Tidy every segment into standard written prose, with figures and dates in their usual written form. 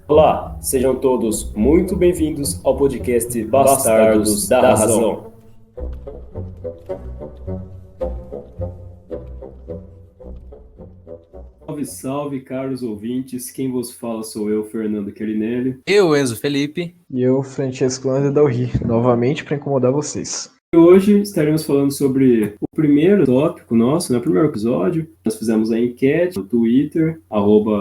Olá, sejam todos muito bem-vindos ao podcast Bastardos da Razão. Salve, salve, caros ouvintes. Quem vos fala sou eu, Fernando Querinelli. Eu, Enzo Felipe. E eu, Francesco Lander Dalri, novamente para incomodar vocês. E hoje estaremos falando sobre o primeiro tópico nosso, o primeiro episódio. Nós fizemos a enquete no Twitter,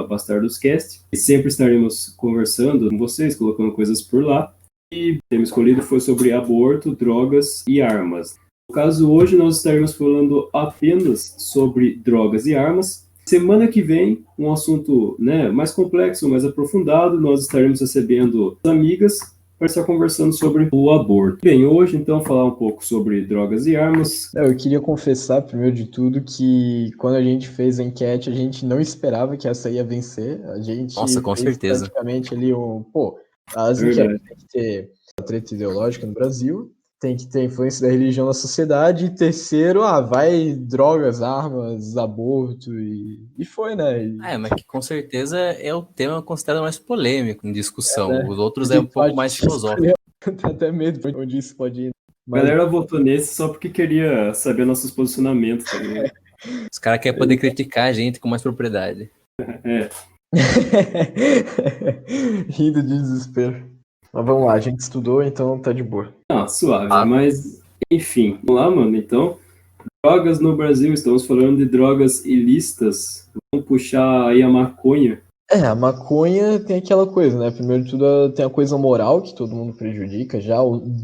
@bastardoscast, e sempre estaremos conversando com vocês, colocando coisas por lá. E o tema escolhido foi sobre aborto, drogas e armas. No caso, hoje nós estaremos falando apenas sobre drogas e armas. Semana que vem, um assunto mais complexo, mais aprofundado, nós estaremos recebendo amigas para estar conversando sobre o aborto. Bem, hoje então falar um pouco sobre drogas e armas. Eu queria confessar, primeiro de tudo, que quando a gente fez a enquete, a gente não esperava que essa ia vencer. A gente com certeza. Praticamente ali as enquetes tem que ter a treta ideológica no Brasil, tem que ter influência da religião na sociedade, e terceiro, vai drogas, armas, aborto, e foi, né? Mas que com certeza é o tema considerado mais polêmico em discussão. Né? Os outros é um pouco mais filosófico. Tenho até medo de onde isso pode ir. A galera votou nesse só porque queria saber nossos posicionamentos, tá ligado? Os caras querem poder criticar a gente com mais propriedade. É. Rindo de desespero. Mas vamos lá, a gente estudou, então tá de boa. Suave, mas enfim, vamos lá, mano. Então, drogas no Brasil, estamos falando de drogas ilícitas. Vamos puxar aí a maconha. A maconha tem aquela coisa, né? Primeiro de tudo, tem a coisa moral que todo mundo prejudica já.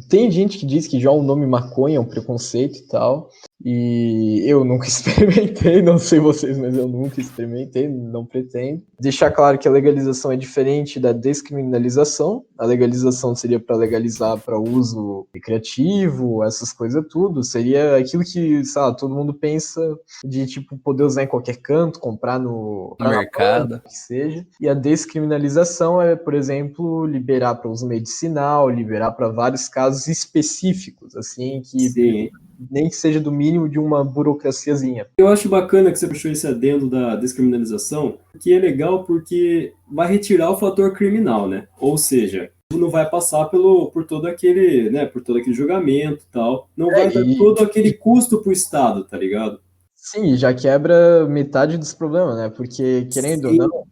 Tem gente que diz que já o nome maconha é um preconceito e tal. E eu nunca experimentei, não sei vocês, mas eu nunca experimentei, não pretendo. Deixar claro que a legalização é diferente da descriminalização. A legalização seria para legalizar para uso recreativo, essas coisas tudo. Seria aquilo que, todo mundo pensa de, poder usar em qualquer canto, comprar no mercado, que seja. E a descriminalização é, por exemplo, liberar para uso medicinal, liberar para vários casos específicos, assim, que... Sim. Nem que seja do mínimo de uma burocraciazinha. Eu acho bacana que você puxou esse adendo da descriminalização, que é legal porque vai retirar o fator criminal, né? Ou seja, não vai passar por todo aquele, por todo aquele julgamento e tal. Não vai dar todo aquele custo pro Estado, tá ligado? Sim, já quebra metade dos problemas, né? Porque, querendo ou não,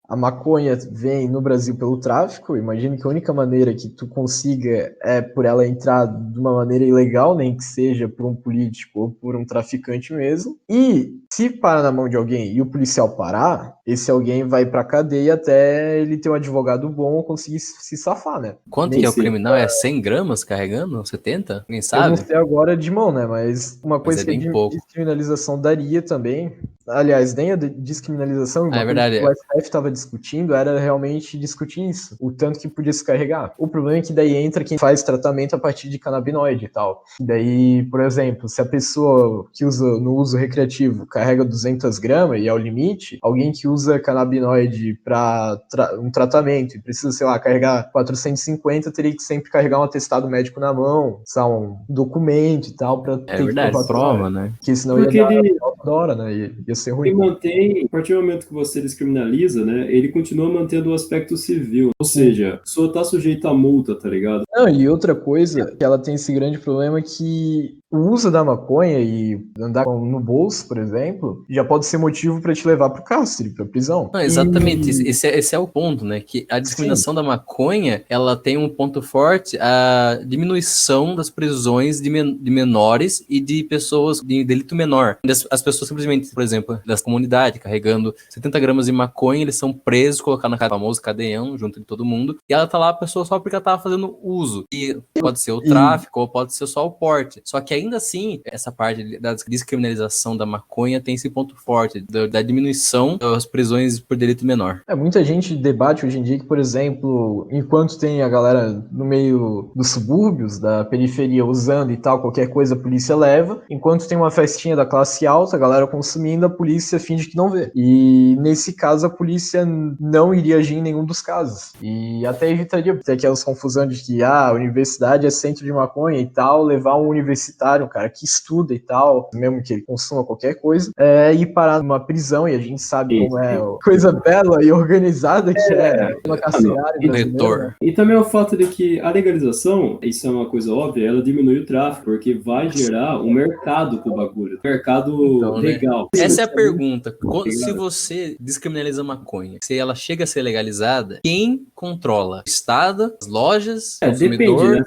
a maconha vem no Brasil pelo tráfico. Imagino que a única maneira que tu consiga é por ela entrar de uma maneira ilegal, nem que seja por um político ou por um traficante mesmo. E se parar na mão de alguém e o policial parar, esse alguém vai pra cadeia até ele ter um advogado bom ou conseguir se safar, né? Quanto que é o criminal? É 100 gramas carregando? 70? Quem sabe? Eu não sei agora de mão, né? Mas uma coisa que a pouco. Descriminalização daria também... Aliás, nem a descriminalização, uma coisa que o STF estava discutindo era realmente discutir isso, o tanto que podia se carregar. O problema é que daí entra quem faz tratamento a partir de canabinoide e tal. Daí, por exemplo, se a pessoa que usa no uso recreativo carrega 200 gramas e é o limite, alguém que usa canabinoide para um tratamento e precisa, carregar 450, teria que sempre carregar um atestado médico na mão, um documento e tal, para ter verdade, prova, né? Porque senão ia dar da hora, né? Ia ser ruim. Ele mantém, a partir do momento que você descriminaliza, né, ele continua mantendo o aspecto civil. Ou seja, a pessoa tá sujeita a multa, tá ligado? Não, e outra coisa, que ela tem esse grande problema que o uso da maconha e andar no bolso, por exemplo, já pode ser motivo para te levar pro cárcere, pra prisão. Não, exatamente, esse é o ponto, né? Que a discriminação da maconha, ela tem um ponto forte, a diminuição das prisões de menores e de pessoas de delito menor. As pessoas simplesmente, por exemplo, das comunidades, carregando 70 gramas de maconha, eles são presos, colocados na famoso cadeião, junto de todo mundo, e ela tá lá, a pessoa só porque ela tava fazendo uso. E pode ser o tráfico, ou pode ser só o porte. Só que ainda assim, essa parte da descriminalização da maconha tem esse ponto forte, da diminuição das prisões por delito menor. Muita gente debate hoje em dia que, por exemplo, enquanto tem a galera no meio dos subúrbios, da periferia usando e tal, qualquer coisa a polícia leva, enquanto tem uma festinha da classe alta, a galera consumindo, a polícia finge que não vê. E nesse caso, a polícia não iria agir em nenhum dos casos. E até evitaria ter aquelas confusões de que a universidade é centro de maconha e tal, levar um universitário universitário, um cara que estuda e tal, mesmo que ele consuma qualquer coisa, ir parar numa prisão, e a gente sabe como é coisa bela e organizada que é uma carcerária brasileira. Né? E também o fato de que a legalização, isso é uma coisa óbvia, ela diminui o tráfico, porque vai gerar um mercado pro bagulho, mercado Então, legal. Né? Essa é a pergunta. Se você descriminaliza a maconha, se ela chega a ser legalizada, quem controla? O Estado, as lojas, o consumidor? Depende, né?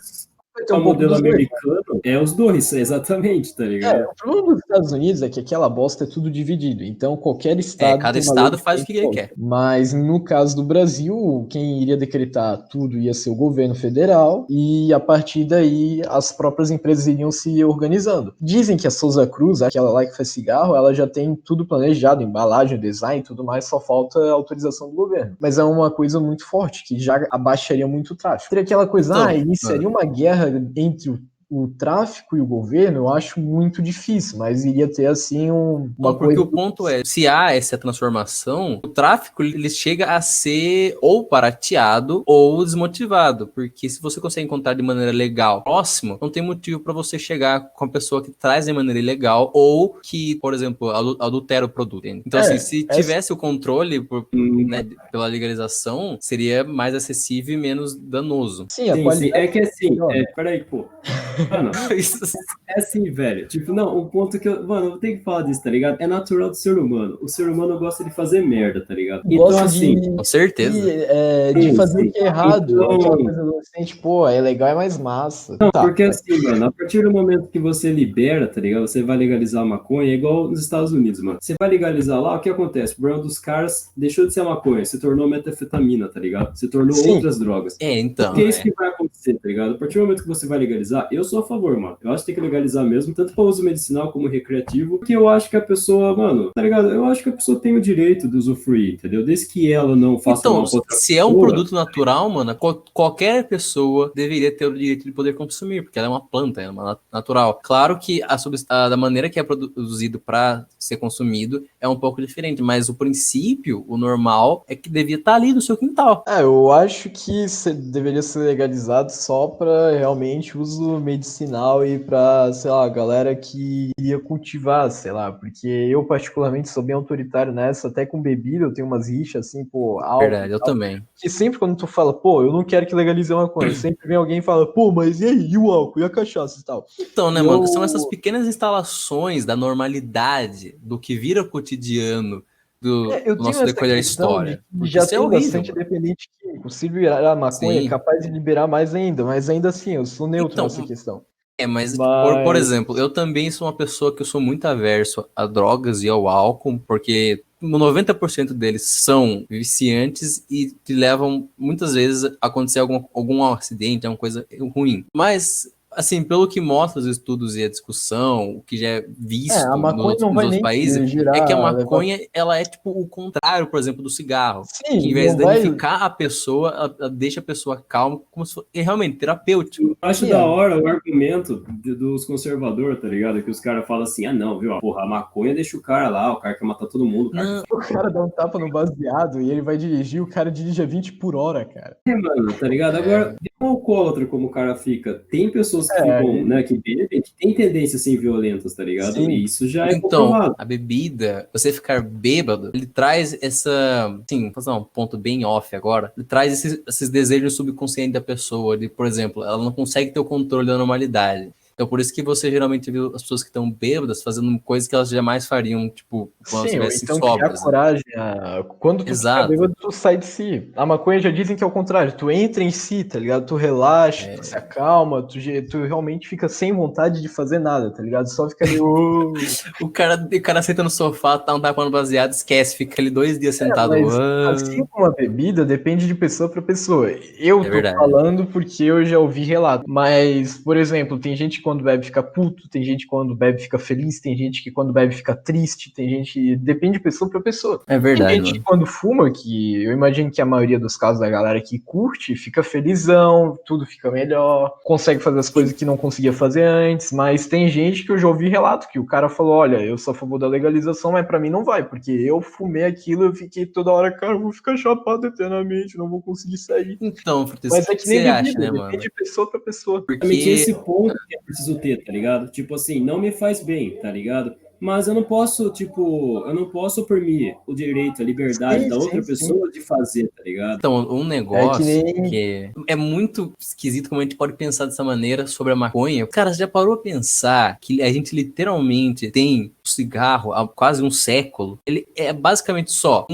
O modelo americano é os dois, exatamente, tá ligado? O problema dos Estados Unidos é que aquela bosta é tudo dividido, então qualquer estado... cada estado faz o que ele quer. Mas no caso do Brasil, quem iria decretar tudo ia ser o governo federal, e a partir daí as próprias empresas iriam se organizando. Dizem que a Souza Cruz, aquela lá que faz cigarro, ela já tem tudo planejado, embalagem, design e tudo mais, só falta a autorização do governo. Mas é uma coisa muito forte, que já abaixaria muito o tráfego. Teria aquela coisa, iniciaria uma guerra entre o tráfico e o governo, eu acho muito difícil, mas iria ter assim uma porque coisa... o ponto é, se há essa transformação, o tráfico ele chega a ser ou barateado ou desmotivado, porque se você consegue encontrar de maneira legal próximo, não tem motivo para você chegar com a pessoa que traz de maneira ilegal ou que, por exemplo, adultera o produto. Então, assim, se tivesse o controle pela legalização, seria mais acessível e menos danoso. Sim, a qualidade... É que assim, peraí, pô. Mano, é assim, velho. Tipo, não, o ponto que eu... Mano, eu tenho que falar disso, tá ligado? É natural do ser humano. O ser humano gosta de fazer merda, tá ligado? Então, assim... Com certeza. De fazer o que é errado. Então... Aquela coisa adolescente, pô, é legal, é mais massa. Não, porque assim, mano, a partir do momento que você libera, tá ligado? Você vai legalizar a maconha, é igual nos Estados Unidos, mano. Você vai legalizar lá, o que acontece? O problema dos caras deixou de ser maconha, se tornou metanfetamina, tá ligado? Se tornou outras drogas. Então. Porque é isso que vai acontecer, tá ligado? A partir do momento que você vai legalizar, eu sou a favor, mano. Eu acho que tem que legalizar mesmo, tanto para uso medicinal como recreativo, porque eu acho que a pessoa, mano, tá ligado? Eu acho que a pessoa tem o direito de usufruir, entendeu? Desde que ela não faça mal pra outra se é um produto natural, mano, qualquer pessoa deveria ter o direito de poder consumir, porque ela é uma planta, é uma natural. Claro que da maneira que é produzido para ser consumido é um pouco diferente, mas o princípio, o normal, é que devia estar ali no seu quintal. Eu acho que deveria ser legalizado só para realmente uso medicinal e para, sei lá, galera que iria cultivar, sei lá, porque eu particularmente sou bem autoritário nessa, até com bebida eu tenho umas rixas assim, pô, álcool. Verdade, eu também. E sempre quando tu fala, pô, eu não quero que legalize uma coisa, sempre vem alguém e fala, pô, mas e aí, e o álcool, e a cachaça e tal? Então, né, mano, são essas pequenas instalações da normalidade, do que vira cotidiano do nosso decorrer da história. Já tem bastante dependente químico. Se virar a maconha, é capaz de liberar mais ainda, mas ainda assim, eu sou neutro nessa questão. Mas... Por exemplo, eu também sou uma pessoa que eu sou muito averso a drogas e ao álcool, porque 90% deles são viciantes e te levam, muitas vezes, a acontecer algum acidente, alguma coisa ruim. Mas... assim, pelo que mostra os estudos e a discussão, o que já é visto nos outros países, é que a maconha, ela é tipo o contrário, por exemplo, do cigarro. Sim, que em vez de danificar a pessoa, ela deixa a pessoa calma, como se fosse realmente terapêutico. Eu acho da hora o argumento dos conservadores, tá ligado? Que os caras falam assim, não, viu, porra, a maconha deixa o cara lá, o cara quer matar todo mundo. O cara dá um tapa no baseado e ele vai dirigir, o cara dirige a 20 por hora, cara. Mano, tá ligado? Agora, um alcoólatra como o cara fica, tem pessoas que ficam, né, que bebem, que tem tendências assim violentas, tá ligado? Sim. E isso já é comprovado. A bebida, você ficar bêbado, ele traz essa, assim, vou fazer um ponto bem off agora, ele traz esses desejos subconscientes da pessoa, de, por exemplo, ela não consegue ter o controle da normalidade. Então, por isso que você geralmente vê as pessoas que estão bêbadas fazendo coisas que elas jamais fariam, tipo, quando estivessem sóbrias. Coragem. Quando tu fica bêbado, tu sai de si. A maconha já dizem que é o contrário. Tu entra em si, tá ligado? Tu relaxa, tu se acalma, tu realmente fica sem vontade de fazer nada, tá ligado? Só fica ali... o cara senta no sofá, tá um tapando baseado, esquece, fica ali 2 dias sentado. Mas, assim como a bebida, depende de pessoa pra pessoa. Eu tô falando porque eu já ouvi relato. Mas, por exemplo, tem gente quando bebe fica puto, tem gente que quando bebe fica feliz, tem gente que quando bebe fica triste, tem gente... Depende de pessoa pra pessoa. É verdade, tem gente que quando fuma, que eu imagino que a maioria dos casos da galera que curte, fica felizão, tudo fica melhor, consegue fazer as coisas que não conseguia fazer antes, mas tem gente que eu já ouvi relato que o cara falou, olha, eu sou a favor da legalização, mas pra mim não vai, porque eu fumei aquilo, eu fiquei toda hora, cara, eu vou ficar chapado eternamente, não vou conseguir sair. Então, mas é que nem você acha, né, mano? Depende de pessoa pra pessoa. Porque esse ponto que é preciso ter, tá ligado? Tipo assim, não me faz bem, tá ligado? Mas eu não posso, tipo, eu não posso oprimir o direito, a liberdade Sim, da outra sim, sim. pessoa de fazer, tá ligado? Então, um É que negócio nem. que é muito esquisito como a gente pode pensar dessa maneira sobre a maconha. Cara, você já parou a pensar que a gente literalmente tem o cigarro há quase um século? Ele é basicamente só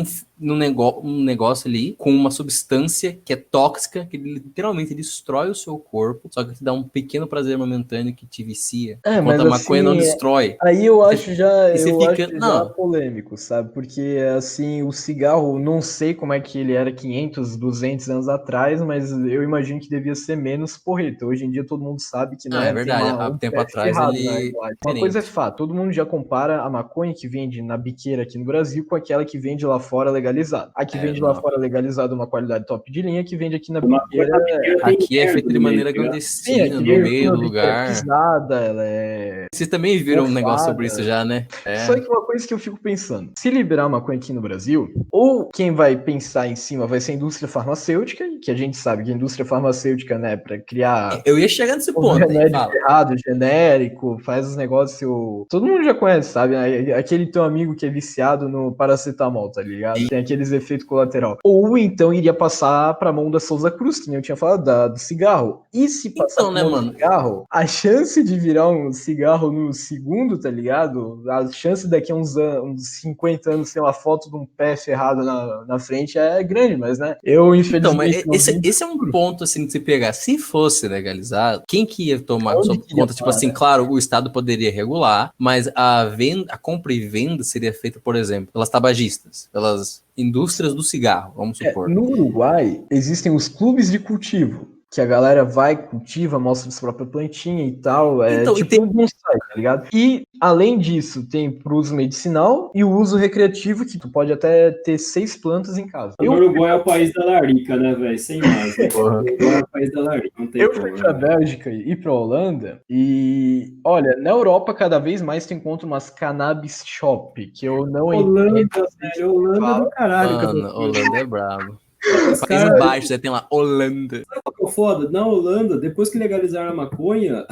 um negócio ali com uma substância que é tóxica, que literalmente destrói o seu corpo, só que te dá um pequeno prazer momentâneo que te vicia. É, Enquanto mas a maconha não assim, destrói. aí eu acho já, E você eu acho fica. já Não, polêmico, sabe? Porque assim, o cigarro, não sei como é que ele era 500, 200 anos atrás, mas eu imagino que devia ser menos porreta. Hoje em dia todo mundo sabe que, não, é né, tem verdade. Há um tempo pé atrás ferrado na ele regulagem. é Uma coisa é diferente. fato, todo mundo já compara a maconha que vende na biqueira aqui no Brasil com aquela que vende lá fora legalizada. A que É, vende lá não. fora legalizada uma qualidade top de linha, que vende aqui na Uma coisa biqueira. pequena tem Aqui é merda feito de no meio, maneira tá ligado? Sim, clandestina, aqui no é meio uma do biqueira lugar. pisada, ela é Vocês também viram um negócio sobre isso mofada. já, né? Só É. que uma coisa que eu fico pensando, se liberar maconha aqui no Brasil, ou quem vai pensar em cima vai ser a indústria farmacêutica, que a gente sabe que a indústria farmacêutica, né, para criar Eu ia chegar nesse os ponto aí, remédios fala. errados, genérico, faz os negócios. Todo mundo já conhece, sabe? Aquele teu amigo que é viciado no paracetamol, tá ligado? E, Tem aqueles efeitos colaterais. Ou então iria passar pra mão da Souza Cruz, que nem eu tinha falado, do cigarro. E se passar então, pra né, mão do mano? cigarro, a chance de virar um cigarro no segundo, tá ligado? A chance daqui a uns 50 anos ter uma foto de um pé ferrado na frente é grande, mas, né? Eu, Então, mas infelizmente, não vi. esse é um ponto, assim, de se pegar. Se fosse legalizado, quem que ia tomar Onde sua queria conta? Tipo falar, assim, né? claro, o Estado poderia regular, mas a venda, a compra e venda seria feita, por exemplo, pelas tabagistas, pelas indústrias do cigarro, vamos supor. No Uruguai, existem os clubes de cultivo, que a galera vai, cultiva, mostra sua própria plantinha e tal. É Então, tipo um bonsai, tá ligado? E, além disso, tem pro uso medicinal e o uso recreativo, que tu pode até ter 6 plantas em casa. O Uruguai é o país da larica, né, velho? Sem mais, né? porra. O Uruguai é o país da larica, não tem Eu fui como, pra né, velho? Bélgica e pra Holanda, e olha, na Europa cada vez mais tu encontra umas cannabis shop, que eu não entendo, Holanda, não sei o que velho, Holanda é do fala. caralho com Mano, essas coisas. Holanda é brabo. Os Países caras, Baixos, aí tem lá, Holanda. sabe qual que é o foda? Na Holanda, depois que legalizaram a maconha,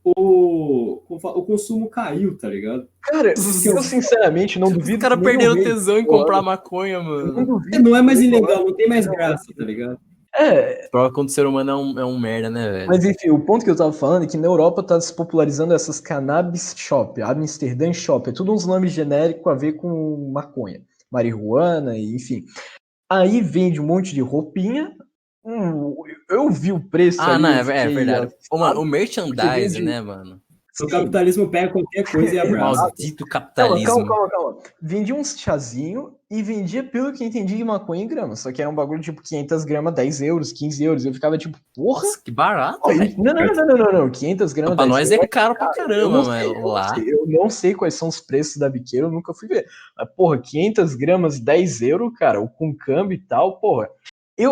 o consumo caiu, tá ligado? Cara, Que eu, eu sinceramente não Os duvido que caras nem o perderam rei tesão em da Holanda. comprar maconha, Eu não mano. duvido não é que o mais rei da Holanda ilegal, não tem mais não graça, tá entre. ligado? É, Prova quando o ser humano é um merda, né, velho? mas enfim, o ponto que eu tava falando é que na Europa tá se popularizando essas cannabis shop, Amsterdã shop, é tudo uns nomes genéricos a ver com maconha, marihuana, e enfim. Aí vende um monte de roupinha. Eu vi o preço Ah, ali, não, eu é fiquei verdade. Ô, mano, o assustado, porque merchandising, vende. né, mano? O Sim, capitalismo pega qualquer coisa e abraça. Maldito calma, calma, capitalismo. calma, calma. Vendia uns chazinho e vendia, pelo que eu entendi, maconha em gramas. Só que era um bagulho tipo 500 gramas, 10 euros, 15 euros. Eu ficava tipo, porra? Nossa, que barato, Olha, velho. não, não, não, não, não, não. 500 Não, gramas, pra 10 nós é euros. caro pra Eu não caramba, mas sei, eu não lá. sei. Eu não sei quais são os preços da biqueira, eu nunca fui ver. Mas, porra, 500 gramas, 10 euros, cara, com câmbio e tal, porra.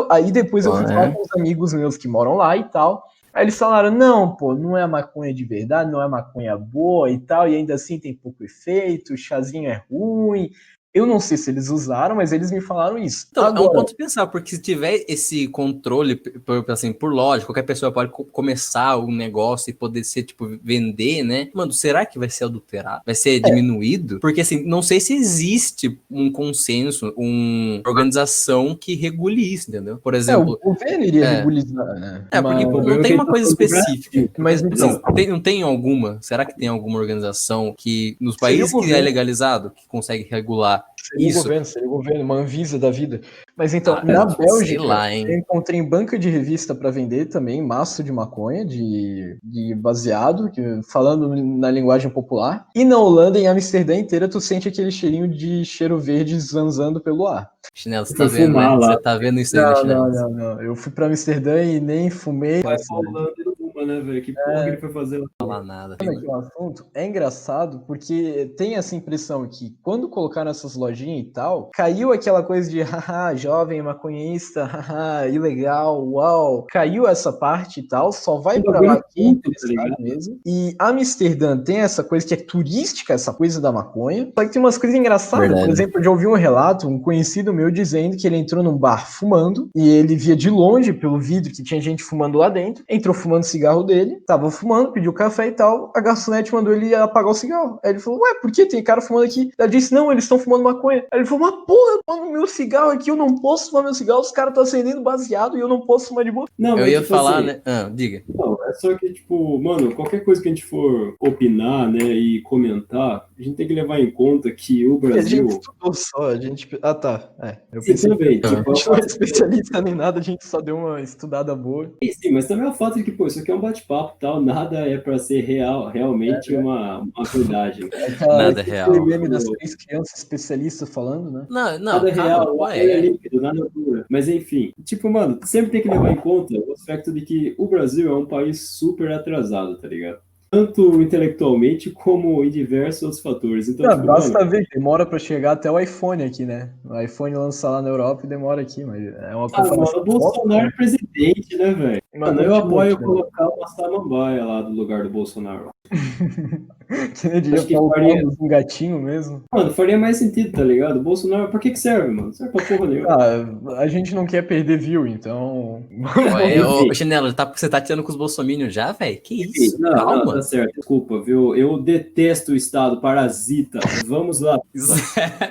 Aí depois eu Pô, fui falar né? com os amigos meus que moram lá e tal. Aí eles falaram, não, pô, não é maconha de verdade, não é maconha boa e tal, e ainda assim tem pouco efeito, o chazinho é ruim. Eu não sei se eles usaram, mas eles me falaram isso. Então, é um Agora, ponto de pensar, porque se tiver esse controle, assim, por lógica, qualquer pessoa pode começar um negócio e poder ser, tipo, vender, né? Mano, será que vai ser adulterado? Vai ser diminuído? Porque, assim, não sei se existe um consenso, uma organização que regule isso, entendeu? Por o exemplo, governo iria é, regulizar, né? porque O Mas, não problema é tem que ele uma tá coisa falando do Brasil, específica. mas Assim, então, não tem alguma? Será que tem alguma organização que, nos seria o países que é governo. legalizado, que consegue regular isso? Seria o governo, uma Anvisa da vida. Mas então, Ah, na sei Bélgica, lá, eu hein? encontrei em banca de revista para vender também maço de maconha, de baseado, falando na linguagem popular. E na Holanda, em Amsterdã inteira, tu sente aquele cheirinho de cheiro verde zanzando pelo ar. Chinelo, você tá foi vendo, né? fumar lá. Você tá vendo isso aí, né, Não, não, Chinelo? não, não. Eu fui para Amsterdã e nem fumei Vai aquela pra cidade. Holanda e não fuma, né, velho? Que porra que ele foi fazer lá? Não falar nada. Aqui o assunto é engraçado porque tem essa impressão que quando colocaram essas lojinhas e tal, caiu aquela coisa de haha, jovem maconhista, haha, ilegal, uau. Caiu essa parte e tal, só vai Um pra bagulho lá quem é quinto, tá interessado ligado? mesmo. E Amsterdã tem essa coisa que é turística, essa coisa da maconha. Só que tem umas coisas engraçadas. Por Verdade. exemplo, eu já ouvi um relato, um conhecido meu dizendo que ele entrou num bar fumando e ele via de longe pelo vidro que tinha gente fumando lá dentro, entrou fumando cigarro cigarro dele, tava fumando, pediu café e tal, a garçonete mandou ele apagar o cigarro. Aí ele falou, ué, por que tem cara fumando aqui? Ela disse, não, eles estão fumando maconha. Aí ele falou, mas porra, mano, meu cigarro aqui, eu não posso fumar meu cigarro, os caras estão acendendo baseado e eu não posso fumar de boa. Não, Eu mas, ia tipo falar, assim, né? Diga. não, é só que, tipo, mano, qualquer coisa que a gente for opinar, né, e comentar, a gente tem que levar em conta que o E a gente Brasil... estudou só, a gente... Ah, tá. Eu Sim, pensei também, que a tipo, gente não é especialista nem nada, a gente só deu uma estudada boa. sim, mas também é o fato de que, pô, isso aqui é um bate-papo e tal, nada é pra ser realmente uma verdade. Nada é Aquele real. meme das 3 crianças especialistas falando, né? Não, Nada é calma, real, pô, nada é líquido, nada dura. Mas enfim, tipo, mano, sempre tem que levar em conta o aspecto de que o Brasil é um país super atrasado, tá ligado? Tanto intelectualmente como em diversos outros fatores. Então, tipo, mano, Basta ver, demora pra chegar até o iPhone aqui, né? O iPhone lança lá na Europa e demora aqui, mas é uma comparação mano, o Bolsonaro é óbvia, presidente, né, velho? mas Mano, eu continua, apoio né? colocar uma samambaia lá do lugar do Bolsonaro. Que nem diria Acho que Paulo faria, Cogos, um gatinho mesmo. mano, faria mais sentido, tá ligado? O Bolsonaro, pra que serve, mano? Não serve pra porra nenhuma. A gente não quer perder view, então. Ô, Enfim. Chinelo, você tá tirando com os bolsominions já, velho? Que Enfim, isso? não, tá Calma. certo. Desculpa, viu? Eu detesto o Estado parasita. Vamos lá.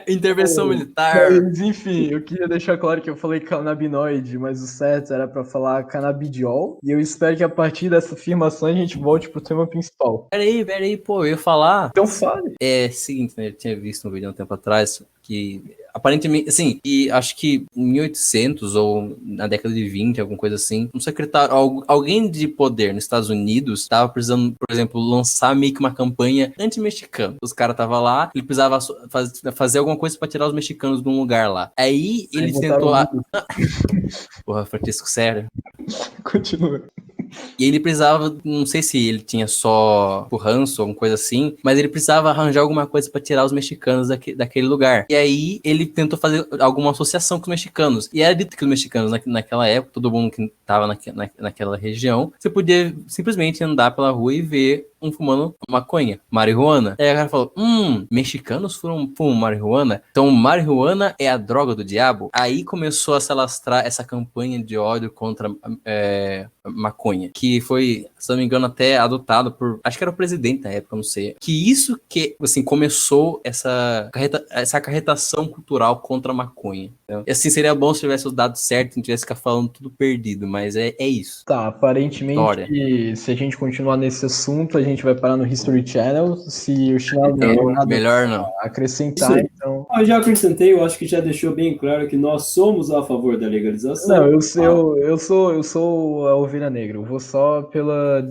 Intervenção militar. Mas, enfim, eu queria deixar claro que eu falei canabinoide, mas o certo era pra falar canabidiol. E eu espero que a partir dessa afirmação a gente volte pro tema principal. Peraí, pô, eu ia falar. Então fale. É seguinte, né? Eu tinha visto um vídeo há um tempo atrás que aparentemente, assim, e acho que em 1800 ou na década de 20, alguma coisa assim, um secretário, alguém de poder nos Estados Unidos estava precisando, por exemplo, lançar meio que uma campanha anti-mexicana. Os caras estavam lá, ele precisava fazer alguma coisa para tirar os mexicanos de um lugar lá. Aí ele tentou... Porra, Francisco, sério? Continua. E ele precisava, não sei se ele tinha só o ranço, alguma coisa assim, mas ele precisava arranjar alguma coisa para tirar os mexicanos daquele lugar. E aí ele tentou fazer alguma associação com os mexicanos. E era dito que os mexicanos, naquela época, todo mundo que estava naquela região, você podia simplesmente andar pela rua e ver um fumando maconha, marihuana. Aí o cara falou, mexicanos fumam marihuana? Então marihuana é a droga do diabo? Aí começou a se alastrar essa campanha de ódio contra maconha, que foi, se não me engano, até adotado por, acho que era o presidente na época, não sei. Que isso que, assim, começou essa acarretação cultural contra a maconha. Então, e assim, seria bom se tivesse os dados certos, não tivesse que ficar falando tudo perdido, mas é isso. Tá, aparentemente, História. se a gente continuar nesse assunto, a gente vai parar no History Channel. Se o Chinelo não tem nada Melhor não. a acrescentar, então. Eu já acrescentei, eu acho que já deixou bem claro que nós somos a favor da legalização. Não, eu sou a ovelha negra. Eu vou só pela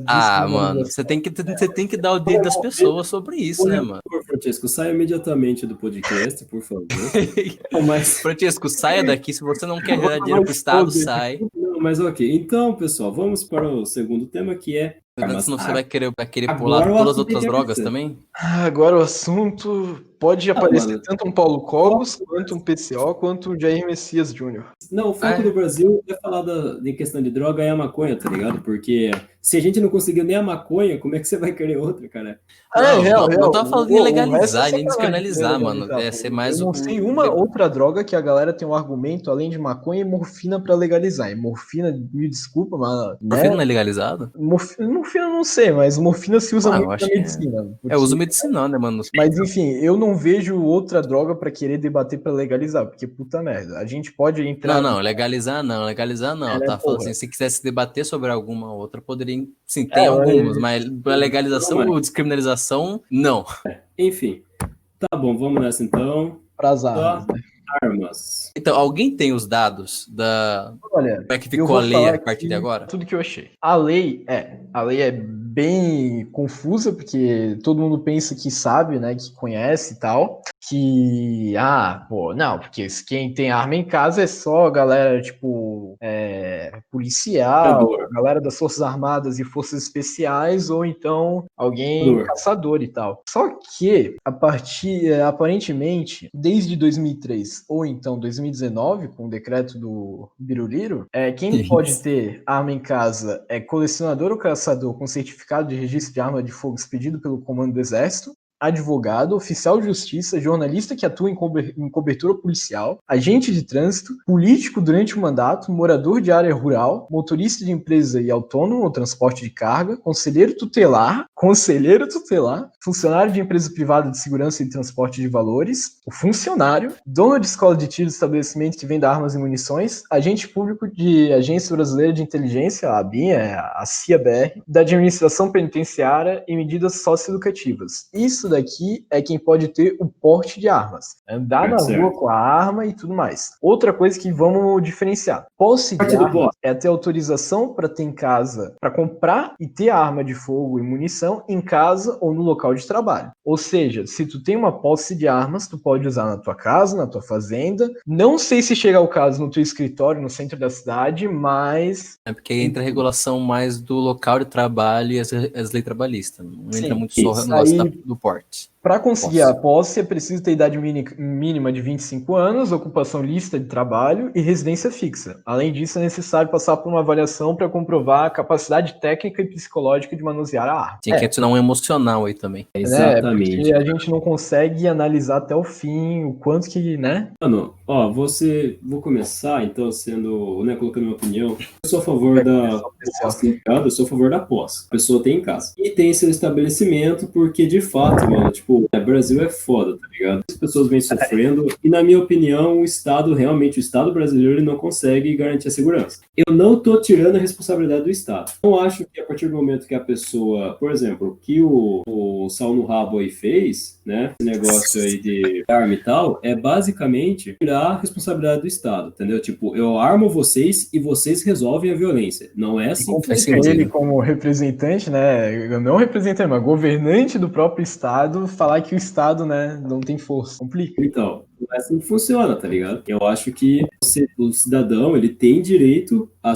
Mano, você tem que dar o direito das pessoas sobre isso, né, mano? Por Francesco, saia imediatamente do podcast, por favor. Mas... Francesco, saia daqui. Se você não quer gerar dinheiro pro Estado, sai. Não, mas ok. Então, pessoal, vamos para o segundo tema, que é... Senão você vai querer agora pular o todas as assunto outras é drogas interessante. também? Agora o assunto pode aparecer mano. tanto um Paulo Cogos, quanto um PCO, quanto um Jair Messias Jr. Não, o foco do Brasil é falar em questão de droga é a maconha, tá ligado? Porque se a gente não conseguiu nem a maconha, como é que você vai querer outra, cara? Não tava falando de O legalizar, resto é nem descriminalizar, mano. É ser mais eu não sei uma outra droga que a galera tem um argumento, além de maconha e morfina pra legalizar. E morfina, me desculpa, mas... Morfina não é legalizado? Morfina eu não sei, mas morfina se usa muito na medicina. É uso medicinal, né, mano? Mas enfim, eu não vejo outra droga pra querer debater pra legalizar, porque puta merda. A gente pode entrar... Legalizar não. Tá falando assim, se quisesse debater sobre alguma outra, poderia... Sim, tem É, algumas, mas pra legalização ou descriminalização, não. Enfim, tá bom, vamos nessa então. Pras armas, né? Armas. Então, alguém tem os dados da... Olha, Como é que eu ficou vou a lei falar a partir de agora? tudo que eu achei. A lei é bem confusa, porque todo mundo pensa que sabe, né, que conhece e tal, que, não, porque quem tem arma em casa é só a galera, tipo, policial, galera das Forças Armadas e Forças Especiais, ou então alguém caçador e tal. Só que, aparentemente, desde 2003, ou então 2019, com o decreto do Biruliro, quem pode ter arma em casa é colecionador ou caçador com certificado de registro de arma de fogo expedido pelo Comando do Exército, advogado, oficial de justiça, jornalista que atua em cobertura policial, agente de trânsito, político durante o mandato, morador de área rural, motorista de empresa e autônomo no transporte de carga, conselheiro tutelar, funcionário de empresa privada de segurança e transporte de valores, o funcionário, dono de escola de tiro de estabelecimento que venda armas e munições, agente público de Agência Brasileira de Inteligência, a ABIN, a CIA-BR, da administração penitenciária e medidas socioeducativas. Isso daqui é quem pode ter o porte de armas. Andar na rua com a arma e tudo mais. Outra coisa que vamos diferenciar. Posse de arma é ter autorização para ter em casa, para comprar e ter arma de fogo e munição em casa ou no local de trabalho. Ou seja, se tu tem uma posse de armas, tu pode usar na tua casa, na tua fazenda. Não sei se chega ao caso no teu escritório, no centro da cidade, mas... É porque entra a regulação mais do local de trabalho e as leis trabalhistas. Não entra muito só no negócio do porte. Para conseguir a posse, é preciso ter idade mínima de 25 anos, ocupação lícita de trabalho e residência fixa. Além disso, é necessário passar por uma avaliação para comprovar a capacidade técnica e psicológica de manusear a arma. Tinha que adicionar um emocional aí também. Exatamente. Porque a gente não consegue analisar até o fim o quanto que, né? Mano, vou começar, então, colocando minha opinião. Eu sou a favor da posse, eu sou a favor da posse. A pessoa tem em casa. E tem seu estabelecimento, porque, de fato, mano, tipo, o Brasil é foda, tá ligado? As pessoas vêm sofrendo, e na minha opinião, o Estado brasileiro, ele não consegue garantir a segurança. Eu não tô tirando a responsabilidade do Estado. Não acho que a partir do momento que a pessoa, por exemplo, o que o Sal no Rabo aí fez, né, esse negócio aí de arma e tal, é basicamente tirar a responsabilidade do Estado, entendeu? Tipo, eu armo vocês e vocês resolvem a violência. Não é assim que funciona. Ele, como representante, né, não representante, mas governante do próprio Estado, falar que o Estado, né, não tem força. Complica. Então, não é assim que funciona, tá ligado? Eu acho que o cidadão, ele tem direito a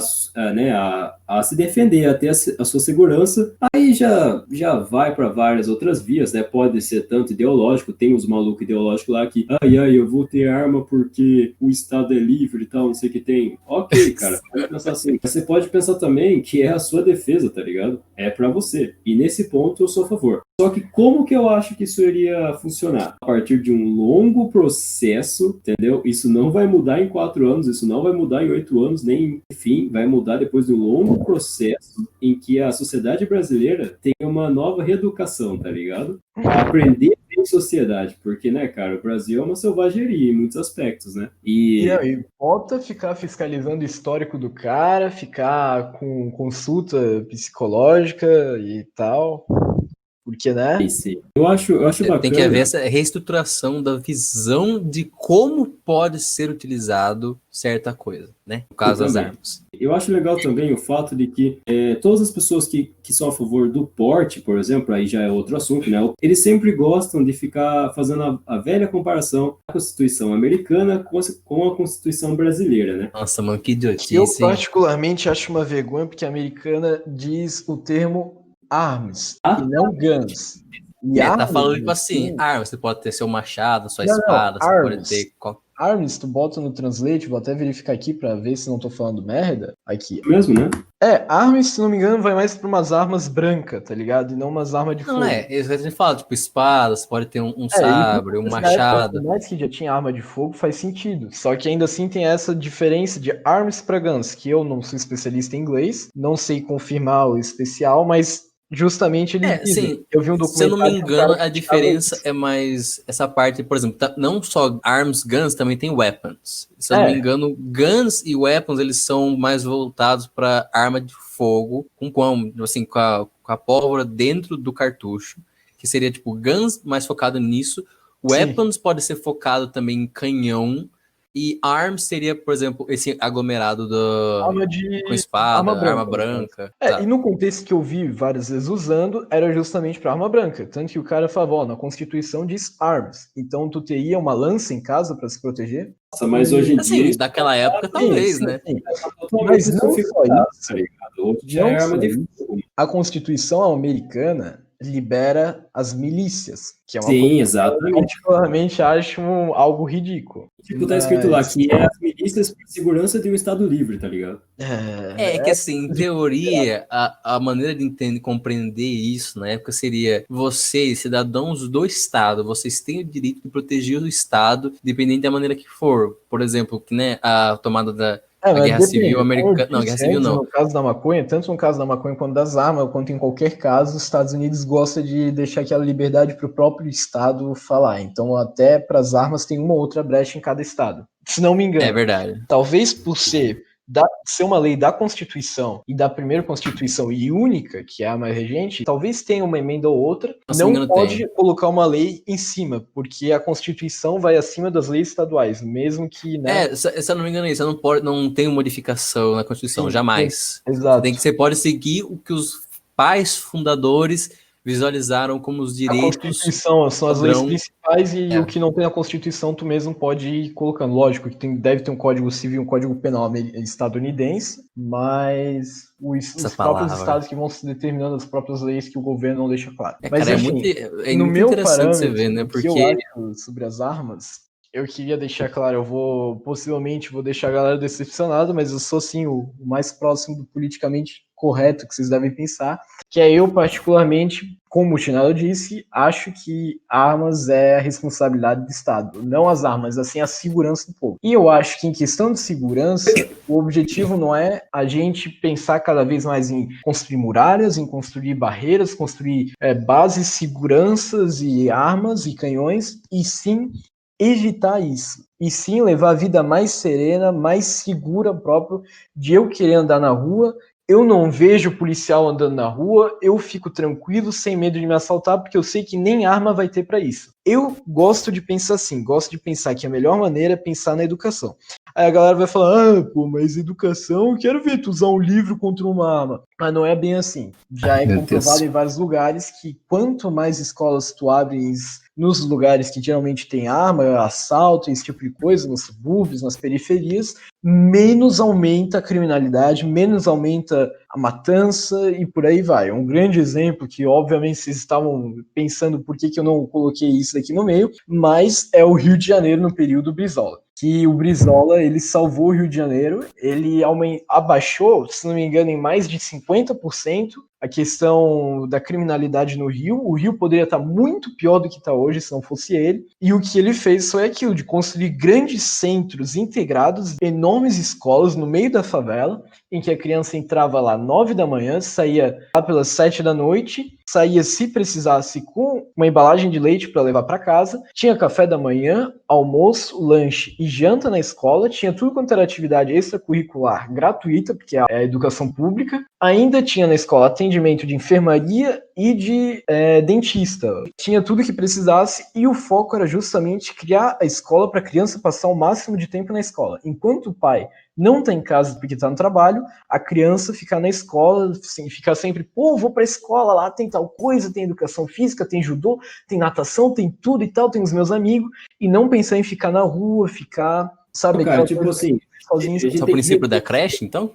se defender, a ter a sua segurança. Aí já vai para várias outras vias, né? Pode ser tanto ideológico, tem os malucos ideológicos lá que, eu vou ter arma porque o Estado é livre e tal, não sei o que tem. Ok, cara, pode pensar assim. Você pode pensar também que é a sua defesa, tá ligado? É para você. E nesse ponto eu sou a favor. Só que como que eu acho que isso iria funcionar? A partir de um longo processo, entendeu? Isso não vai mudar em 4 anos, isso não vai mudar em 8 anos, nem, enfim, vai mudar depois de um longo processo em que a sociedade brasileira tem uma nova reeducação, tá ligado? A aprender em sociedade, porque, né, cara, o Brasil é uma selvageria em muitos aspectos, né? E volta ficar fiscalizando o histórico do cara, ficar com consulta psicológica e tal. Porque, né? Sim. Eu acho bacana. Tem que haver essa reestruturação da visão de como pode ser utilizado certa coisa, né? No caso das armas. Eu acho legal também o fato de que todas as pessoas que são a favor do porte, por exemplo, aí já é outro assunto, né? Eles sempre gostam de ficar fazendo a velha comparação da Constituição americana com a Constituição brasileira, né? Nossa, mano, que idiotice. Eu particularmente acho uma vergonha porque a americana diz o termo arms e não guns. E tá falando tipo assim, armas, você pode ter seu machado, sua espada, você pode ter... Arms, tu bota no Translate, vou até verificar aqui pra ver se não tô falando merda. Aqui. Mesmo, né? Arms, se não me engano, vai mais pra umas armas brancas, tá ligado? E não umas armas de fogo. Não, isso que a gente fala, tipo, espada, você pode ter um sabre, um machado. Por mais que já tinha arma de fogo, faz sentido. Só que ainda assim tem essa diferença de arms pra guns, que eu não sou especialista em inglês, não sei confirmar o especial, mas... Justamente ele sim, eu vi um documentário. Se eu não me engano, a diferença é mais essa parte, por exemplo, não só arms, guns, também tem weapons. Se eu não me engano, guns e weapons, eles são mais voltados para arma de fogo, com a pólvora dentro do cartucho, que seria tipo guns mais focado nisso. Weapons pode ser focado também em canhão. E ARMS seria, por exemplo, esse aglomerado com espada, arma branca. E no contexto que eu vi várias vezes usando, era justamente para arma branca. Tanto que o cara falava, na Constituição diz ARMS. Então tu teria uma lança em casa para se proteger? Nossa, mas hoje em dia... daquela época, talvez, né? Sim. Mas não só isso. Hoje é arma de fogo. A Constituição americana, libera as milícias, que é uma Sim, coisa que eu exatamente. particularmente acho algo ridículo. Tipo, tá escrito lá que é as milícias por segurança de um Estado livre, tá ligado? É que assim, em teoria, a maneira de entender, compreender isso na época seria: vocês, cidadãos do Estado, vocês têm o direito de proteger o Estado, dependente da maneira que for. Por exemplo, que, né, a tomada da a mas Guerra depende. Civil Como eu Americana. Não, disse Guerra Civil antes, não. no caso da maconha, tanto no caso da maconha quanto das armas, quanto em qualquer caso, os Estados Unidos gostam de deixar aquela liberdade para o próprio Estado falar. Então, até para as armas tem uma ou outra brecha em cada Estado. Se não me engano. É verdade. Talvez por ser uma lei da Constituição e da primeira Constituição e única, que é a mais regente, talvez tenha uma emenda ou outra, não pode colocar uma lei em cima, porque a Constituição vai acima das leis estaduais, mesmo que... Né? Se eu não me engano, isso não tem modificação na Constituição, Sim, jamais. Exato. Você pode seguir o que os pais fundadores visualizaram como os direitos. A Constituição são as leis principais e o que não tem na Constituição tu mesmo pode ir colocando. Lógico que deve ter um Código Civil e um Código Penal estadunidense, mas os próprios estados que vão se determinando as próprias leis que o governo não deixa claro. Mas cara, enfim, é no muito meu interessante parâmetro, você ver, né? Porque eu acho sobre as armas, eu queria deixar claro, possivelmente vou deixar a galera decepcionada, mas eu sou sim o mais próximo do politicamente correto que vocês devem pensar, que é eu particularmente, como o Chinelo disse, acho que armas é a responsabilidade do Estado, não as armas, assim a segurança do povo. E eu acho que em questão de segurança, o objetivo não é a gente pensar cada vez mais em construir muralhas, em construir barreiras, construir bases, seguranças e armas e canhões, e sim evitar isso. E sim levar a vida mais serena, mais segura próprio, de eu querer andar na rua. Eu não vejo o policial andando na rua, eu fico tranquilo, sem medo de me assaltar, porque eu sei que nem arma vai ter para isso. Eu gosto de pensar assim, gosto de pensar que a melhor maneira é pensar na educação. Aí a galera vai falar, mas educação, eu quero ver tu usar um livro contra uma arma. Mas não é bem assim. Já é comprovado em vários lugares que quanto mais escolas tu abres nos lugares que geralmente tem arma, assalto, esse tipo de coisa, nos subúrbios, nas periferias, menos aumenta a criminalidade, menos aumenta a matança e por aí vai. Um grande exemplo que, obviamente, vocês estavam pensando por que eu não coloquei isso aqui no meio, mas é o Rio de Janeiro no período Brizola. Que o Brizola, ele salvou o Rio de Janeiro, ele abaixou, se não me engano, em mais de 50% a questão da criminalidade no Rio. O Rio poderia estar muito pior do que está hoje se não fosse ele. E o que ele fez foi aquilo, de construir grandes centros integrados, enormes escolas no meio da favela, em que a criança entrava lá 9 da manhã, saía lá pelas 7 da noite, saía se precisasse com uma embalagem de leite para levar para casa, tinha café da manhã, almoço, lanche e janta na escola, tinha tudo quanto era atividade extracurricular gratuita, porque é a educação pública, ainda tinha na escola atendimento de enfermaria e de dentista, tinha tudo que precisasse e o foco era justamente criar a escola para a criança passar o máximo de tempo na escola, enquanto o pai não tá em casa porque tá no trabalho, a criança ficar na escola, assim, ficar sempre, vou pra escola, lá tem tal coisa, tem educação física, tem judô, tem natação, tem tudo e tal, tem os meus amigos, e não pensar em ficar na rua, ficar, sabe, cara, tipo assim, sozinho. Esse é o princípio da creche, então?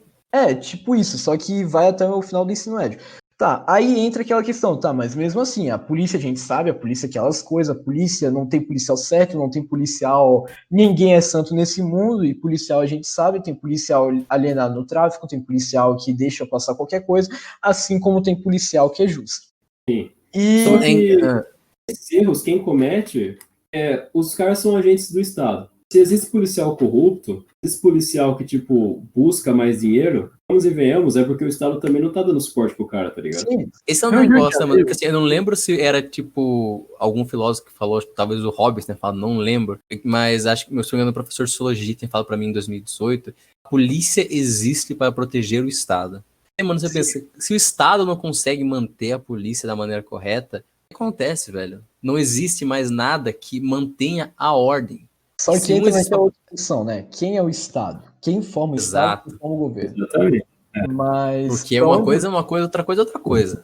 Tipo isso, só que vai até o final do ensino médio. Tá, aí entra aquela questão, tá, mas mesmo assim, a polícia a gente sabe, a polícia é aquelas coisas, a polícia não tem policial certo, não tem policial, ninguém é santo nesse mundo, e policial a gente sabe, tem policial alienado no tráfico, tem policial que deixa passar qualquer coisa, assim como tem policial que é justo. Sim. Só que esses erros, quem comete, os caras são agentes do Estado. Se existe policial corrupto, esse policial que, tipo, busca mais dinheiro, vamos e venhamos, é porque o Estado também não tá dando suporte pro cara, tá ligado? Sim. Esse é um negócio, né, mano? Porque, assim, eu não lembro se era, tipo, algum filósofo que falou, talvez o Hobbes tenha falado, não lembro, mas acho que meu senhor, o professor de sociologia, tem falado pra mim em 2018, a polícia existe para proteger o Estado. E, mano, você pensa, se o Estado não consegue manter a polícia da maneira correta, o que acontece, velho? Não existe mais nada que mantenha a ordem. Só que entra naquela outra discussão, né? Quem é o Estado? Quem forma o Estado? Quem forma o governo? Exatamente. Mas porque uma coisa é uma coisa, outra coisa é outra coisa.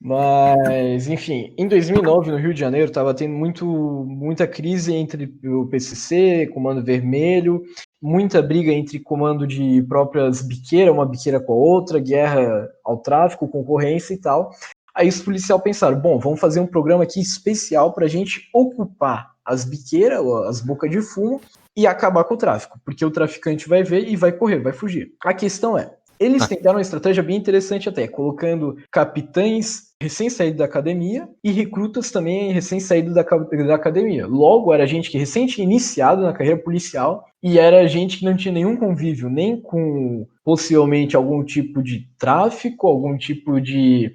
Mas, enfim, em 2009, no Rio de Janeiro, estava tendo muita crise entre o PCC, Comando Vermelho, muita briga entre comando de próprias biqueiras, uma biqueira com a outra, guerra ao tráfico, concorrência e tal. Aí os policiais pensaram, bom, vamos fazer um programa aqui especial pra gente ocupar as biqueiras, as bocas de fumo, e acabar com o tráfico, porque o traficante vai ver e vai correr, vai fugir. A questão é, eles tentaram uma estratégia bem interessante até, colocando capitães recém-saídos da academia e recrutas também recém-saídos da academia. Logo, era gente que recém tinha iniciado na carreira policial e era gente que não tinha nenhum convívio, nem com possivelmente algum tipo de tráfico, algum tipo de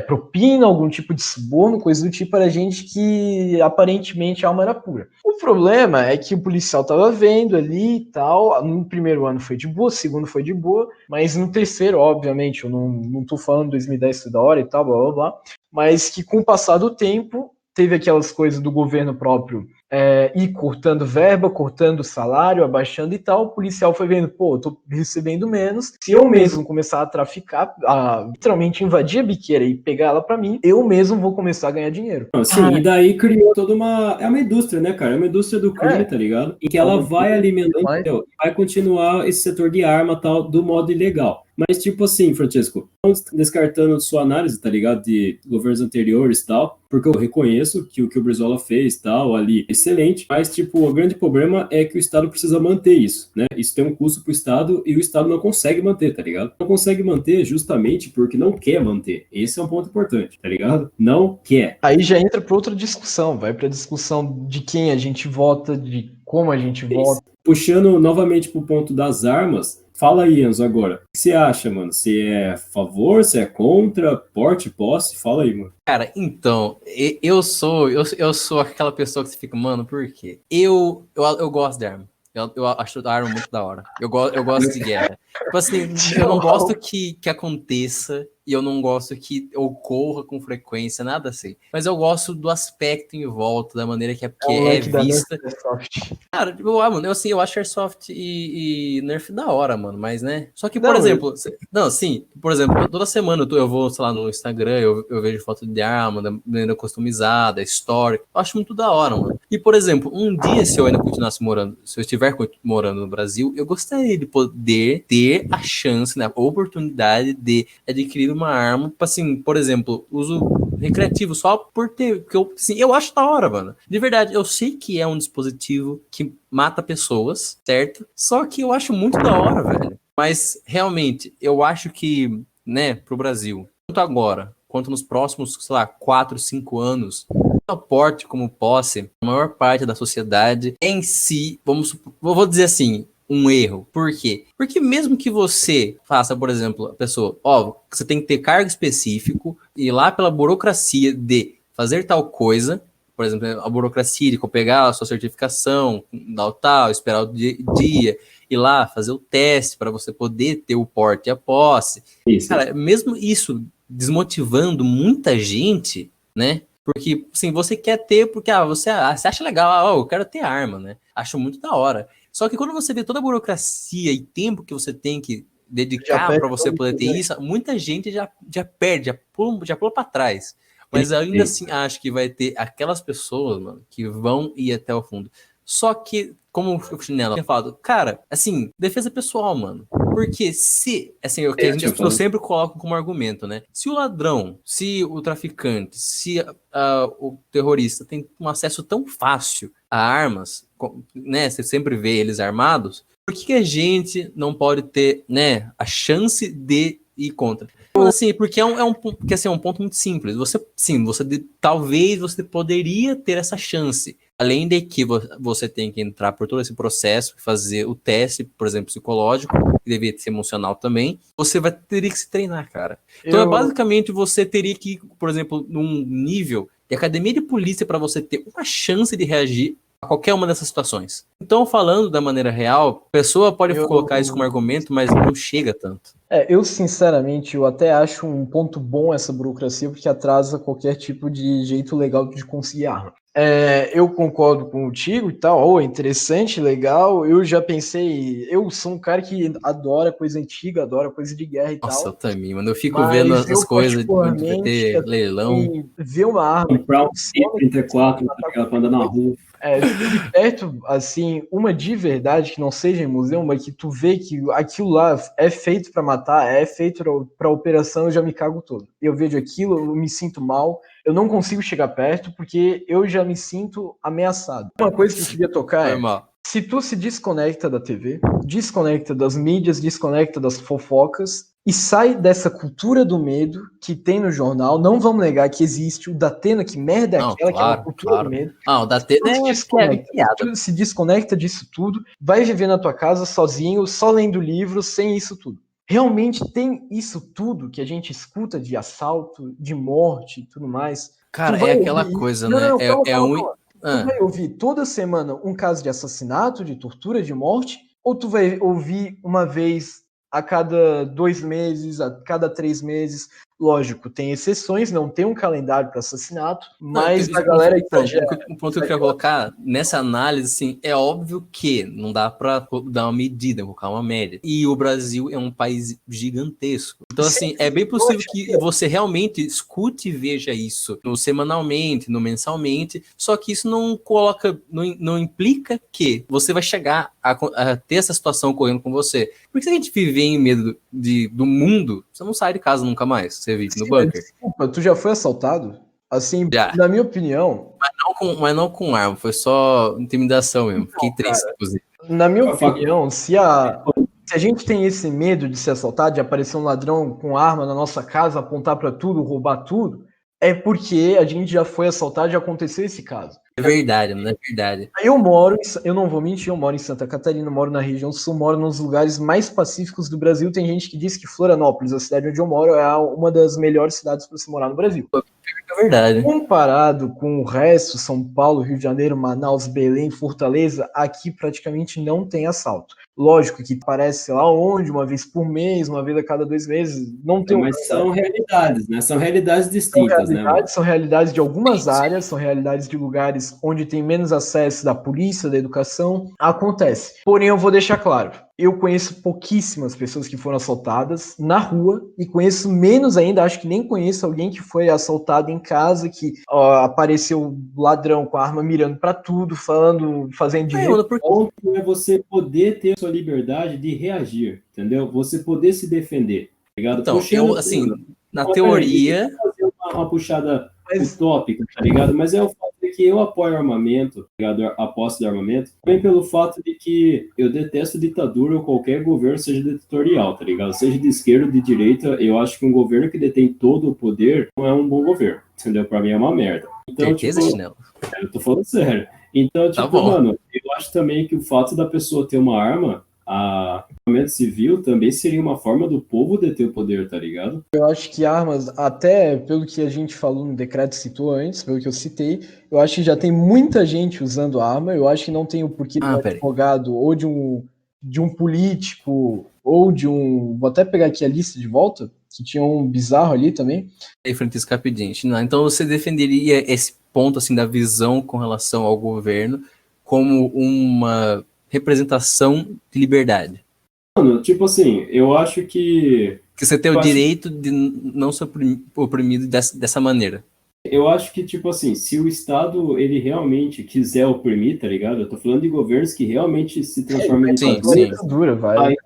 propina, algum tipo de suborno, coisa do tipo, era gente que aparentemente a alma era pura. O problema é que o policial estava vendo ali e tal, no primeiro ano foi de boa, segundo foi de boa, mas no terceiro, obviamente, eu não tô falando 2010 toda hora e tal, blá blá blá, mas que com o passar do tempo, teve aquelas coisas do governo próprio ir cortando verba, cortando salário, abaixando e tal, o policial foi vendo, pô, eu tô recebendo menos, se eu mesmo começar a traficar, a literalmente invadir a biqueira e pegar ela pra mim, eu mesmo vou começar a ganhar dinheiro. Sim, e daí criou toda uma... É uma indústria, né, cara? É uma indústria do crime, tá ligado? Em que ela vai alimentando, vai continuar esse setor de arma tal, do modo ilegal. Mas, tipo assim, Francesco, não descartando sua análise, tá ligado? De governos anteriores e tal, porque eu reconheço que o Brizola fez tal, ali, excelente, mas, tipo, o grande problema é que o Estado precisa manter isso, né? Isso tem um custo pro Estado e o Estado não consegue manter, tá ligado? Não consegue manter justamente porque não quer manter. Esse é um ponto importante, tá ligado? Não quer. Aí já entra pra outra discussão, vai pra discussão de quem a gente vota, de como a gente vota. Puxando novamente pro ponto das armas, fala aí, Enzo, agora. O que você acha, mano? Você é a favor, você é contra, porte, posse? Fala aí, mano. Cara, então, eu sou aquela pessoa que você fica, mano, por quê? Eu gosto de arma. Eu acho a arma muito da hora. Eu gosto de guerra. Tipo assim, eu não gosto que aconteça e eu não gosto que ocorra com frequência, nada assim. Mas eu gosto do aspecto em volta, da maneira que é vista. Cara, mano, eu acho Airsoft e Nerf da hora, mano, mas, né? Só que, por exemplo, toda semana eu vou, sei lá, no Instagram, eu vejo foto de arma, da maneira customizada, história. Eu acho muito da hora, mano. E, por exemplo, um dia, se eu ainda continuasse morando, se eu estiver morando no Brasil, eu gostaria de poder ter a chance, né, a oportunidade de adquirir uma arma, assim, por exemplo, uso recreativo, só por ter, porque eu acho da hora, mano. De verdade, eu sei que é um dispositivo que mata pessoas, certo? Só que eu acho muito da hora, velho. Mas, realmente, eu acho que, né, pro Brasil, tanto agora, quanto nos próximos, sei lá, 4, 5 anos, o porte como posse, a maior parte da sociedade em si, vou dizer assim, um erro. Por quê? Porque mesmo que você faça, por exemplo, a pessoa, você tem que ter cargo específico e ir lá pela burocracia de fazer tal coisa, por exemplo, a burocracia de pegar a sua certificação, dar o tal, esperar o dia, ir lá fazer o teste para você poder ter o porte e a posse. Isso. Cara, mesmo isso desmotivando muita gente, né? Porque, assim, você quer ter, porque você acha legal, eu quero ter arma, né? Acho muito da hora. Só que quando você vê toda a burocracia e tempo que você tem que dedicar para você poder ter isso, muita gente já perde, já pula para trás. Mas ainda assim, acho que vai ter aquelas pessoas, mano, que vão ir até o fundo. Só que, como o Chinelo tinha falado, cara, assim, defesa pessoal, mano. Porque se, assim, o que eu sempre coloco como argumento, né? Se o ladrão, se o traficante, se o terrorista tem um acesso tão fácil a armas, né? Você sempre vê eles armados, por que a gente não pode ter, né, a chance de ir contra? Assim, porque é um ponto muito simples. Talvez você poderia ter essa chance. Além de que você tem que entrar por todo esse processo, fazer o teste, por exemplo, psicológico, que deveria ser emocional também, você teria que se treinar, cara. Então, basicamente, você teria que, por exemplo, num nível de academia de polícia para você ter uma chance de reagir a qualquer uma dessas situações. Então, falando da maneira real, a pessoa pode colocar isso como argumento, mas não chega tanto. Eu sinceramente, eu até acho um ponto bom essa burocracia, porque atrasa qualquer tipo de jeito legal de conseguir arma. Eu concordo contigo e tal, interessante, legal. Eu já pensei, eu sou um cara que adora coisa antiga, adora coisa de guerra e tal. Nossa, eu também, mano. Eu fico vendo as coisas onde vai ter leilão. Ver uma arma. Comprar um 34, pra andar na rua. De perto, assim, uma de verdade que não seja em museu, mas que tu vê que aquilo lá é feito pra matar, é feito pra operação, eu já me cago todo. eu vejo aquilo, eu me sinto mal, eu não consigo chegar perto porque eu já me sinto ameaçado. Uma coisa que eu queria tocar Normal. se tu se desconecta da TV, desconecta das mídias, desconecta das fofocas e sai dessa cultura do medo que tem no jornal, não vamos negar que existe o Datena, que merda é Não, aquela, que é uma claro, cultura claro. do medo. Ah, o Datena é piada. Tu se desconecta disso tudo, vai viver na tua casa sozinho, só lendo livros, sem isso tudo. Realmente tem isso tudo que a gente escuta de assalto, de morte e tudo mais. Cara, Tu vai é aquela ouvir... coisa, Não, né? não, calma, É calma, um. calma. Tu Ah, vai ouvir toda semana um caso de assassinato, de tortura, de morte, ou tu vai ouvir uma vez a cada 2 meses, a cada 3 meses? Lógico, tem exceções, não tem um calendário para assassinato, não, mas a galera exagera. um ponto que eu queria colocar nessa análise, assim, é óbvio que não dá pra dar uma medida, colocar uma média. E o Brasil é um país gigantesco. Então, assim, é bem possível que você realmente escute e veja isso no semanalmente, no mensalmente, só que isso não coloca, não implica que você vai chegar a ter essa situação ocorrendo com você. Porque se a gente viver em medo do mundo, você não sai de casa nunca mais. Você vive no bunker. Desculpa, tu já foi assaltado? Assim, Já. na minha opinião, Mas não com arma, foi só intimidação mesmo. Fiquei triste, inclusive. na minha opinião, se a gente tem esse medo de ser assaltado, de aparecer um ladrão com arma na nossa casa, apontar pra tudo, roubar tudo, é porque a gente já foi assaltado, já aconteceu esse caso. É verdade, não é verdade. Eu não vou mentir, eu moro em Santa Catarina, moro na região sul, moro nos lugares mais pacíficos do Brasil. Tem gente que diz que Florianópolis, a cidade onde eu moro, é uma das melhores cidades para se morar no Brasil. É verdade. Comparado com o resto, São Paulo, Rio de Janeiro, Manaus, Belém, Fortaleza, aqui praticamente não tem assalto. Lógico que parece, sei lá onde, uma vez por mês, uma vez a cada 2 meses, não tem Mas são realidades, né? São realidades distintas, né, mano? são realidades de algumas áreas, são realidades de lugares onde tem menos acesso da polícia, da educação. Acontece. Porém, eu vou deixar claro, eu conheço pouquíssimas pessoas que foram assaltadas na rua e conheço menos ainda, acho que nem conheço alguém que foi assaltado em casa, que apareceu ladrão com a arma mirando pra tudo, falando, fazendo dinheiro. O ponto é você poder ter a sua liberdade de reagir, entendeu? Você poder se defender, tá ligado? Então, Puxando, assim, na peraí, teoria... deixa eu fazer uma puxada utópica, tá ligado? Mas é o fato de que eu apoio o armamento, tá ligado? A posse de armamento, também pelo fato de que eu detesto ditadura ou qualquer governo seja ditatorial, tá ligado? Seja de esquerda ou de direita, eu acho que um governo que detém todo o poder não é um bom governo, entendeu? Pra mim é uma merda. Então, Certeza, tipo, Chinelo? eu tô falando sério. Então, Tá tipo, bom. mano, eu acho também que o fato da pessoa ter uma arma, a armamento civil também seria uma forma do povo deter o poder, tá ligado? Eu acho que armas, até pelo que a gente falou no decreto citou antes, pelo que eu citei, eu acho que já tem muita gente usando arma. Eu acho que não tem o porquê de um advogado ou de um político ou de um. Vou até pegar aqui a lista de volta, que tinha um bizarro ali também. Aí, Francisco, rapidinho. Então você defenderia esse ponto assim da visão com relação ao governo como uma representação de liberdade? Mano, tipo assim, eu acho que você tem o direito de não ser oprimido dessa maneira. Eu acho que, tipo assim, se o Estado, ele realmente quiser oprimir, tá ligado? Eu tô falando de governos que realmente se transformam em ditadura, vai.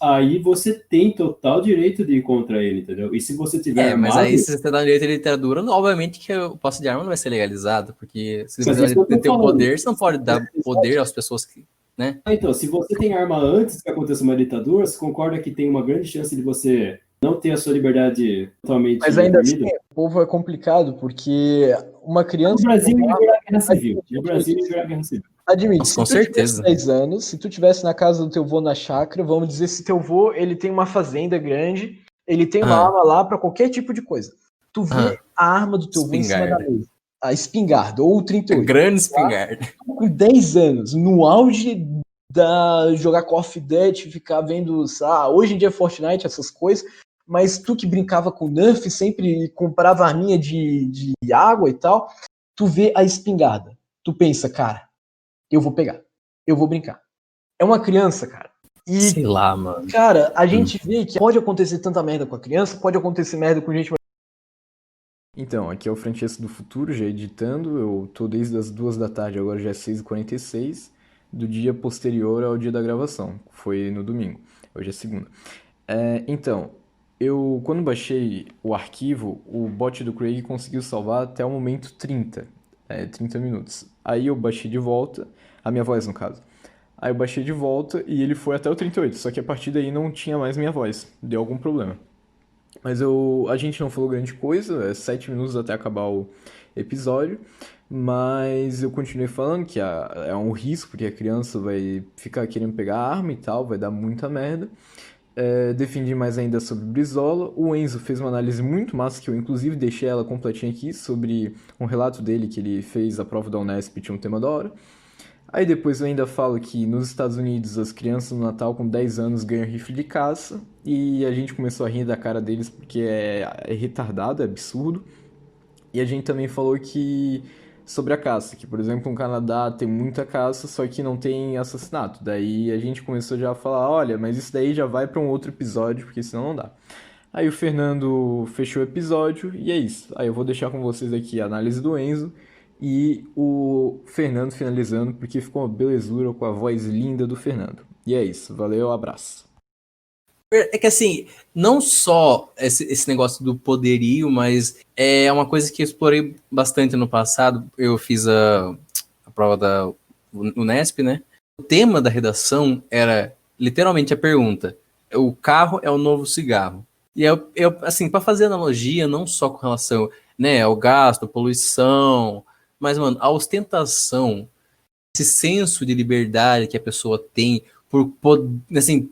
Aí você tem total direito de ir contra ele, entendeu? E se você tiver armado... mas aí se você dá direito de ditadura, obviamente que o posse de arma não vai ser legalizado, porque se você ter o poder, você não pode dar poder às pessoas que... Né? Então, se você tem arma antes que aconteça uma ditadura, você concorda que tem uma grande chance de você não ter a sua liberdade totalmente... Mas ainda assim, o povo é complicado, porque uma criança... No Brasil, ia virar guerra civil. No Brasil, ia virar guerra civil. Admite, se tu tivesse 10 anos, se tu tivesse na casa do teu vô na chácara, vamos dizer, se teu vô, ele tem uma fazenda grande, ele tem uma arma lá pra qualquer tipo de coisa. Tu vê a arma do teu vô em cima da mesa. A espingarda, ou o 38. Grande espingarda. Com 10 anos, no auge da jogar Call of Duty, ficar vendo, hoje em dia é Fortnite, essas coisas, mas tu que brincava com Nerf, sempre comprava arminha de água e tal, tu vê a espingarda. Tu pensa, cara, eu vou pegar, eu vou brincar. É uma criança, cara. E, sei lá, mano. Cara, a gente vê que pode acontecer tanta merda com a criança, pode acontecer merda com gente... Então, aqui é o Francesco do Futuro, já editando. Eu tô desde as 2 da tarde, agora já é 6h46, do dia posterior ao dia da gravação. Foi no domingo, hoje é segunda. Então, Eu, quando baixei o arquivo, o bot do Craig conseguiu salvar até o momento 30, 30 minutos. Aí eu baixei de volta, a minha voz no caso. Aí eu baixei de volta e ele foi até o 38, só que a partir daí não tinha mais minha voz, deu algum problema. Mas a gente não falou grande coisa, 7 minutos até acabar o episódio, mas eu continuei falando que é um risco, porque a criança vai ficar querendo pegar a arma e tal, vai dar muita merda. Defendi mais ainda sobre Brizola. O Enzo fez uma análise muito massa, que eu inclusive deixei ela completinha aqui, sobre um relato dele que ele fez a prova da Unesp, tinha um tema da hora. Aí depois eu ainda falo que nos Estados Unidos as crianças no Natal com 10 anos ganham rifle de caça, e a gente começou a rir da cara deles porque é retardado, é absurdo. E a gente também falou que sobre a caça, que por exemplo no Canadá tem muita caça, só que não tem assassinato. Daí a gente começou já a falar, olha, mas isso daí já vai para um outro episódio, porque senão não dá. Aí o Fernando fechou o episódio e é isso. Aí eu vou deixar com vocês aqui a análise do Enzo e o Fernando finalizando, porque ficou uma belezura com a voz linda do Fernando. E é isso, valeu, abraço. É que assim, não só esse negócio do poderio, mas é uma coisa que eu explorei bastante no passado. Eu fiz a prova da Unesp, né? O tema da redação era literalmente a pergunta: o carro é o novo cigarro? E eu assim, para fazer analogia, não só com relação, né, ao gasto, poluição, mas, mano, a ostentação, esse senso de liberdade que a pessoa tem por poder, assim,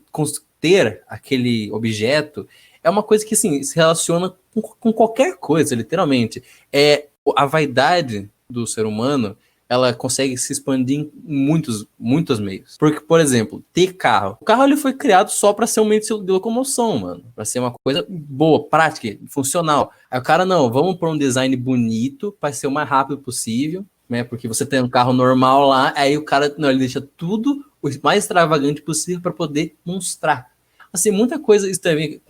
ter aquele objeto, é uma coisa que, assim, se relaciona com qualquer coisa, literalmente. A vaidade do ser humano, ela consegue se expandir em muitos meios. Porque, por exemplo, ter carro. O carro ele foi criado só para ser um meio de locomoção, mano. Para ser uma coisa boa, prática, funcional. Aí o cara, não, vamos para um design bonito, para ser o mais rápido possível, né? Porque você tem um carro normal lá, aí o cara, não, ele deixa tudo o mais extravagante possível para poder mostrar. Assim, muita coisa, isso também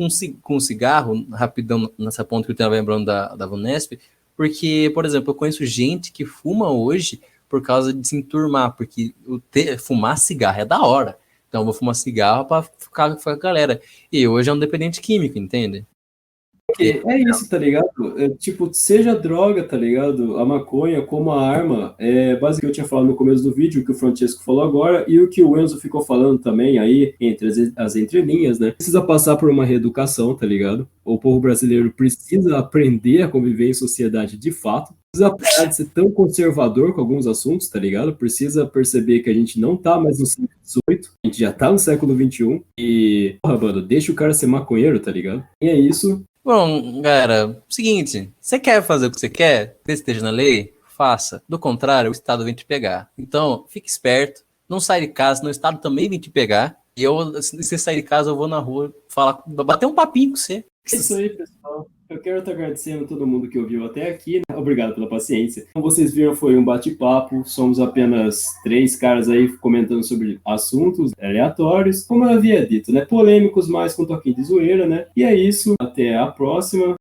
com cigarro, rapidão nessa ponta que eu estava lembrando da Vunesp, porque, por exemplo, eu conheço gente que fuma hoje por causa de se enturmar, porque fumar cigarro é da hora. Então eu vou fumar cigarro para ficar com a galera. E hoje é um dependente químico, entende? Porque é isso, tá ligado? Tipo, seja droga, tá ligado? A maconha como a arma, basicamente o que eu tinha falado no começo do vídeo, o que o Francesco falou agora, e o que o Enzo ficou falando também aí, entre as entrelinhas, né? Precisa passar por uma reeducação, tá ligado? O povo brasileiro precisa aprender a conviver em sociedade de fato, precisa parar de ser tão conservador com alguns assuntos, tá ligado? Precisa perceber que a gente não tá mais no século XVIII, a gente já tá no século XXI, e, porra, mano, deixa o cara ser maconheiro, tá ligado? E é isso. Bom, galera, seguinte, você quer fazer o que você quer, que esteja na lei, faça. Do contrário, o Estado vem te pegar. Então, fique esperto, não sai de casa, senão o Estado também vem te pegar. E se você sair de casa, eu vou na rua falar, bater um papinho com você. É isso aí, pessoal. Eu quero estar agradecendo a todo mundo que ouviu até aqui, né? Obrigado pela paciência. Como vocês viram, foi um bate-papo. Somos apenas 3 caras aí comentando sobre assuntos aleatórios. Como eu havia dito, né? Polêmicos, mas com um toquinho de zoeira, né? E é isso. Até a próxima.